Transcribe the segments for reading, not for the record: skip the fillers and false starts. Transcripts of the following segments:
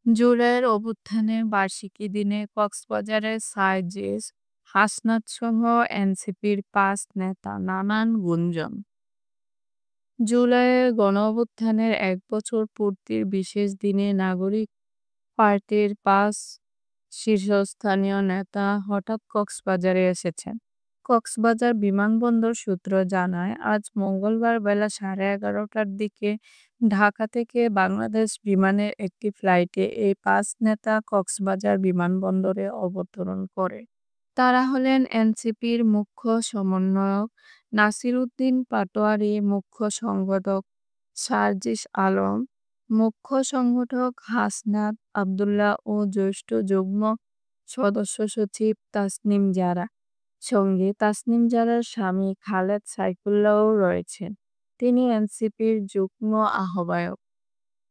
জুলাইয়ের অভ্যুত্থানের বার্ষিকী দিনে কক্সবাজারের সার্জিস হাসনাতসহ এনসিপির ৫ নেতা নানান গুঞ্জন। জুলাইয়ের গণঅভ্যুত্থানের ১ বছর পূর্তির বিশেষ দিনে নাগরিক পার্টির ৫ শীর্ষস্থানীয় নেতা হঠাৎ কক্সবাজারে এসেছেন। কক্সবাজার বিমানবন্দর সূত্র জানায়, আজ মঙ্গলবার বেলা 11:30টার দিকে ঢাকা থেকে বাংলাদেশ বিমানের একটি ফ্লাইটে এই ৫ নেতা কক্সবাজার বিমানবন্দরে অবতরণ করে। তারা হলেন এনসিপির মুখ্য সমন্বয়ক নাসির উদ্দিন পাটোয়ারী, মুখ্য সংগঠক সার্জিস আলম, মুখ্য সংগঠক হাসনাত আব্দুল্লাহ ও জ্যেষ্ঠ যুগ্ম সদস্য সচিব তাসনিম জারা। সঙ্গে তাসনিম জারার স্বামী খালেদ সাইফুল্লাহও রয়েছেন। তিনি এনসিপির যুগ্ম আহ্বায়ক।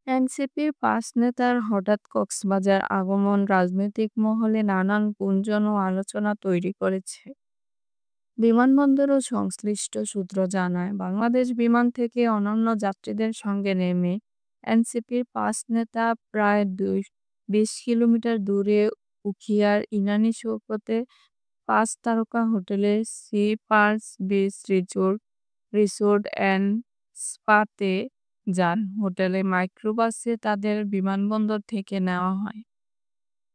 এনসিপির ৫ নেতার হঠাৎ কক্সবাজার আগমন রাজনৈতিক মহলে নানান গুঞ্জন ও আলোচনা তৈরি করেছে। বিমানবন্দর ও সংশ্লিষ্ট সূত্র জানায়, বাংলাদেশ বিমান থেকে অন্যান্য যাত্রীদের সঙ্গে নেমে এনসিপির ৫ নেতা প্রায় ২০ কিলোমিটার দূরে উখিয়ার ইনানী সৈকতে ৫ তারকা হোটেলে sea parks beach resort and স্পাতে যান। হোটেলে মাইক্রোবাসে তাদের বিমানবন্দর থেকে নেওয়া হয়।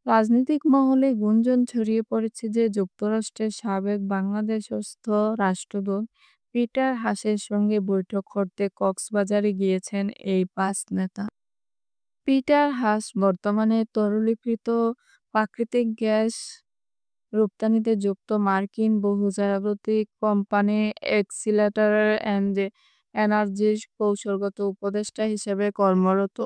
রাজনৈতিক মহলে গুঞ্জন ছড়িয়ে পড়েছে যে যুক্তরাষ্ট্রের সাবেক বাংলাদেশস্থ রাষ্ট্রদূত পিটার হাসের সঙ্গে বৈঠক করতে কক্সবাজারে গিয়েছেন এই ৫ নেতা। পিটার হাস বর্তমানে তরলীকৃত প্রাকৃতিক গ্যাস রপ্তানিতে যুক্ত মার্কিন বহুজাতিক কোম্পানি এক্সিলারেটর অ্যান্ড এনার্জির কৌশলগত উপদেষ্টা হিসেবে কর্মরত।